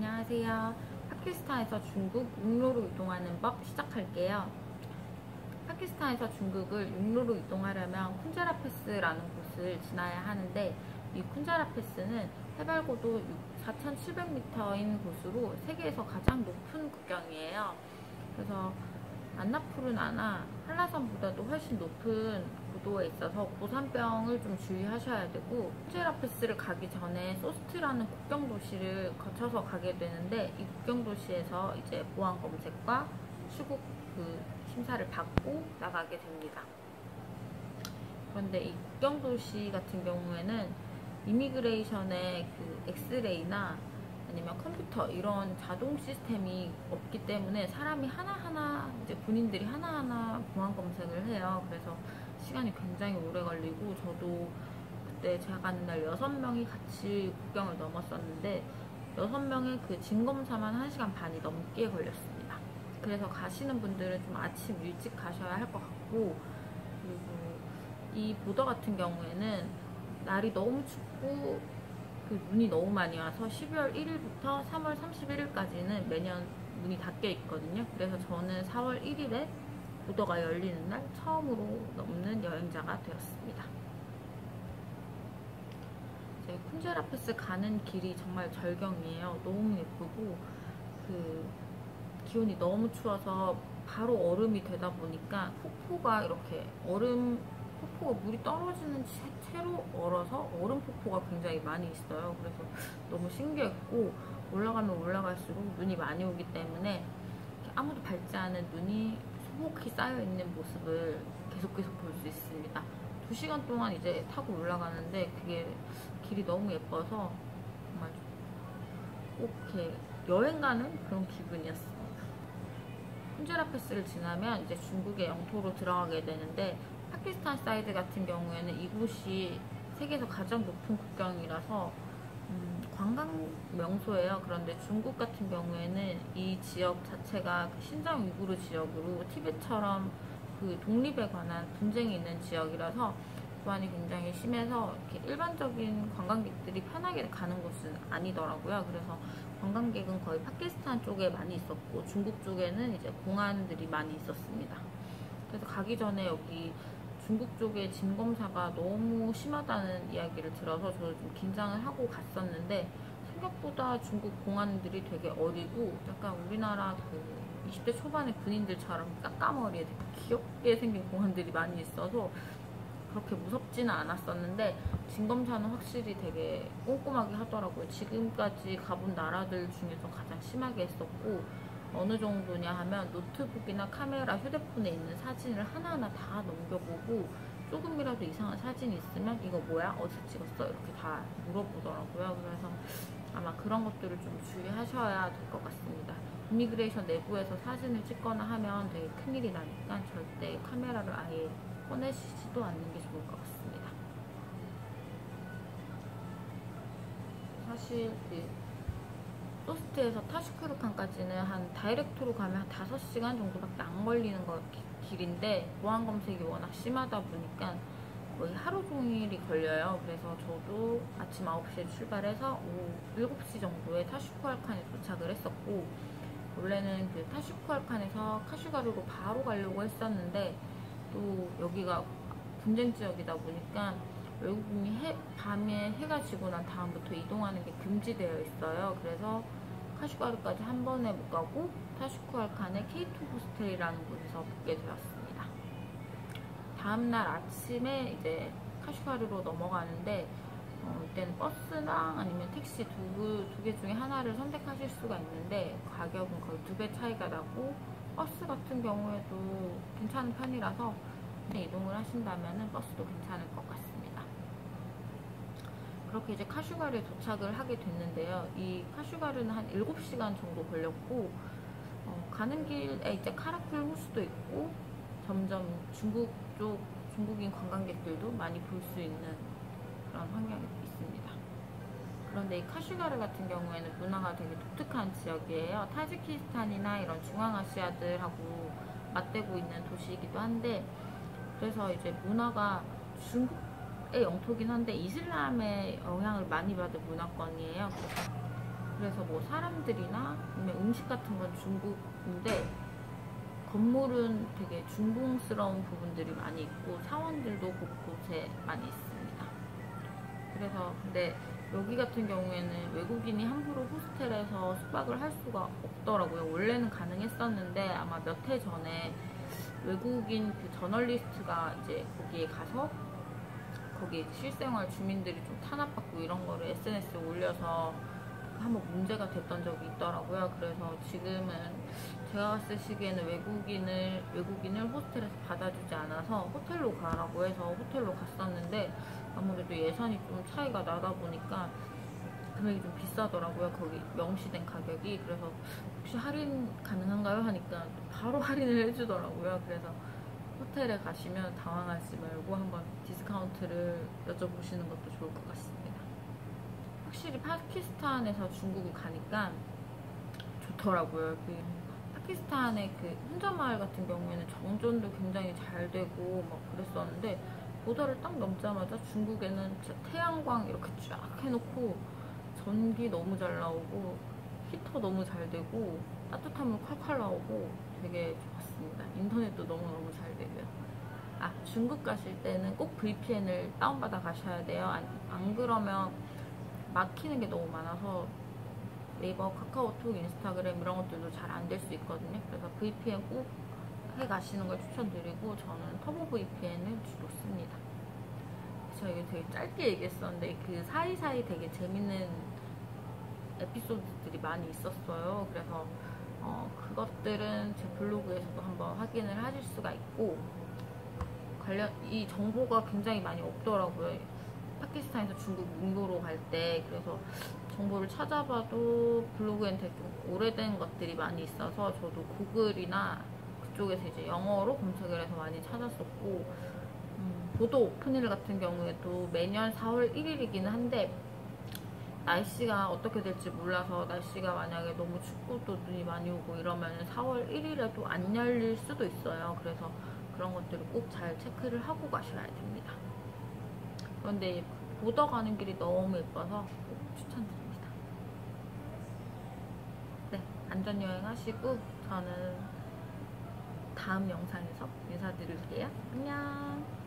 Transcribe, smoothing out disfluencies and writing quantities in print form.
안녕하세요. 파키스탄에서 중국 육로로 이동하는 법 시작할게요. 파키스탄에서 중국을 육로로 이동하려면 쿤자라 패스라는 곳을 지나야 하는데, 이 쿤자라 패스는 해발고도 4,700m인 곳으로 세계에서 가장 높은 국경이에요. 그래서 안나푸르나나 한라산보다도 훨씬 높은 고도에 있어서 고산병을 좀 주의하셔야 되고, 쿤자라 패스를 가기 전에 소스트라는 국경 도시를 거쳐서 가게 되는데, 이 국경 도시에서 이제 보안 검색과 출국 심사를 받고 나가게 됩니다. 그런데 이 국경 도시 같은 경우에는 이미그레이션의 엑스레이나 아니면 컴퓨터 이런 자동 시스템이 없기 때문에 사람이 하나하나, 이제 군인들이 하나하나 보안 검색을 해요. 그래서 시간이 굉장히 오래 걸리고, 저도 그때 제가 가는 날 6명이 같이 국경을 넘었었는데 6명의 그 진검사만 1시간 반이 넘게 걸렸습니다. 그래서 가시는 분들은 좀 아침 일찍 가셔야 할 것 같고, 그리고 이 보더 같은 경우에는 날이 너무 춥고 눈이 너무 많이 와서 12월 1일부터 3월 31일까지는 매년 문이 닫혀 있거든요. 그래서 저는 4월 1일에 보더가 열리는 날 처음으로 넘는 여행자가 되었습니다. 쿤자라 패스 가는 길이 정말 절경이에요. 너무 예쁘고, 기온이 너무 추워서 바로 얼음이 되다 보니까 폭포가 이렇게 폭포가 물이 떨어지는 채로 얼어서 얼음 폭포가 굉장히 많이 있어요. 그래서 너무 신기했고, 올라가면 올라갈수록 눈이 많이 오기 때문에 아무도 밟지 않은 눈이 소복히 쌓여 있는 모습을 계속해서 볼 수 있습니다. 2시간 동안 이제 타고 올라가는데 그게 길이 너무 예뻐서 정말 꼭 이렇게 여행 가는 그런 기분이었어요. 쿤자라 패스를 지나면 이제 중국의 영토로 들어가게 되는데, 파키스탄 사이드 같은 경우에는 이곳이 세계에서 가장 높은 국경이라서 관광 명소예요. 그런데 중국 같은 경우에는 이 지역 자체가 신장 위구르 지역으로 티벳처럼 독립에 관한 분쟁이 있는 지역이라서 보안이 굉장히 심해서 이렇게 일반적인 관광객들이 편하게 가는 곳은 아니더라고요. 그래서 관광객은 거의 파키스탄 쪽에 많이 있었고, 중국 쪽에는 이제 공안들이 많이 있었습니다. 그래서 가기 전에 여기 중국 쪽에 진검사가 너무 심하다는 이야기를 들어서 저도 좀 긴장을 하고 갔었는데, 생각보다 중국 공안들이 되게 어리고 약간 우리나라 20대 초반의 군인들처럼 까까머리에 되게 귀엽게 생긴 공안들이 많이 있어서 그렇게 무섭지는 않았었는데, 진검사는 확실히 되게 꼼꼼하게 하더라고요. 지금까지 가본 나라들 중에서 가장 심하게 했었고, 어느 정도냐 하면 노트북이나 카메라, 휴대폰에 있는 사진을 하나하나 다 넘겨보고, 조금이라도 이상한 사진이 있으면 이거 뭐야? 어디서 찍었어? 이렇게 다 물어보더라고요. 그래서 아마 그런 것들을 좀 주의하셔야 될 것 같습니다. 이미그레이션 내부에서 사진을 찍거나 하면 되게 큰일이 나니까 절대 카메라를 아예 꺼내시지도 않는 게 좋을 것 같습니다. 사실 소스트에서 타슈크르칸까지는 한 다이렉트로 가면 한 5시간 정도밖에 안 걸리는 길인데, 보안 검색이 워낙 심하다 보니까 거의 하루 종일이 걸려요. 그래서 저도 아침 9시에 출발해서 오후 7시 정도에 타슈크르칸에 도착을 했었고, 원래는 타슈크르칸에서 카슈가르로 바로 가려고 했었는데, 또 여기가 분쟁 지역이다 보니까 외국인이 밤에 해가 지고 난 다음부터 이동하는 게 금지되어 있어요. 그래서 카슈가르까지 한 번에 못 가고 타슈크르칸의 K2 호스텔이라는 곳에서 묵게 되었습니다. 다음날 아침에 이제 카슈가르로 넘어가는데, 이때는 버스랑 아니면 택시 두 개 중에 하나를 선택하실 수가 있는데, 가격은 거의 2배 차이가 나고, 버스 같은 경우에도 괜찮은 편이라서 이동을 하신다면 버스도 괜찮을 것 같습니다. 그렇게 이제 카슈가르에 도착을 하게 됐는데요. 이 카슈가르는 한 7시간 정도 걸렸고, 가는 길에 이제 카라풀 호수도 있고, 점점 중국인 관광객들도 많이 볼 수 있는 그런 환경이 있습니다. 그런데 이 카슈가르 같은 경우에는 문화가 되게 독특한 지역이에요. 타지키스탄이나 이런 중앙아시아들하고 맞대고 있는 도시이기도 한데, 그래서 이제 문화가 중국의 영토긴 한데 이슬람의 영향을 많이 받은 문화권이에요. 그래서 뭐 사람들이나 아니면 음식 같은 건 중국인데 건물은 되게 중국스러운 부분들이 많이 있고 사원들도 곳곳에 많이 있습니다. 그래서 근데 여기 같은 경우에는 외국인이 함부로 호스텔에서 숙박을 할 수가 없더라고요. 원래는 가능했었는데 아마 몇 해 전에 외국인 그 저널리스트가 이제 거기에 가서 거기 실생활 주민들이 좀 탄압받고 이런 거를 SNS에 올려서 한번 문제가 됐던 적이 있더라고요. 그래서 지금은 제가 갔을 시기에는 외국인을 호스텔에서 받아주지 않아서 호텔로 가라고 해서 호텔로 갔었는데 아무래도 예산이 좀 차이가 나다 보니까 금액이 좀 비싸더라고요. 거기 명시된 가격이. 그래서 혹시 할인 가능한가요? 하니까 바로 할인을 해주더라고요. 그래서 호텔에 가시면 당황하지 말고 한번 디스카운트를 여쭤보시는 것도 좋을 것 같습니다. 확실히 파키스탄에서 중국을 가니까 좋더라고요. 그 파키스탄의 그 hunza-마을 같은 경우에는 정전도 굉장히 잘 되고 막 그랬었는데 보더를 딱 넘자마자 중국에는 진짜 태양광 이렇게 쫙 해놓고 전기 너무 잘 나오고 히터 너무 잘 되고 따뜻한 물 콸콸 나오고 되게 좋았습니다. 인터넷도 너무너무 잘 되고요. 아, 중국 가실 때는 꼭 VPN을 다운받아 가셔야 돼요. 안 그러면 막히는 게 너무 많아서 네이버, 카카오톡, 인스타그램 이런 것들도 잘 안 될 수 있거든요. 그래서 VPN 꼭 해 가시는 걸 추천드리고 저는 터보 VPN을 주로 씁니다. 제가 이게 되게 짧게 얘기했었는데 그 사이사이 되게 재밌는 에피소드들이 많이 있었어요. 그래서 그것들은 제 블로그에서도 한번 확인을 하실 수가 있고 이 정보가 굉장히 많이 없더라고요. 파키스탄에서 중국 문교로 갈 때. 그래서 정보를 찾아봐도 블로그엔 되게 오래된 것들이 많이 있어서 저도 구글이나 그쪽에서 이제 영어로 검색을 해서 많이 찾았었고 보도 오픈일 같은 경우에도 매년 4월 1일이기는 한데 날씨가 어떻게 될지 몰라서 날씨가 만약에 너무 춥고 또 눈이 많이 오고 이러면 4월 1일에도 안 열릴 수도 있어요. 그래서 그런 것들을 꼭 잘 체크를 하고 가셔야 됩니다. 그런데 보더 가는 길이 너무 예뻐서 꼭 추천드립니다. 네, 안전여행 하시고 저는 다음 영상에서 인사드릴게요. 안녕.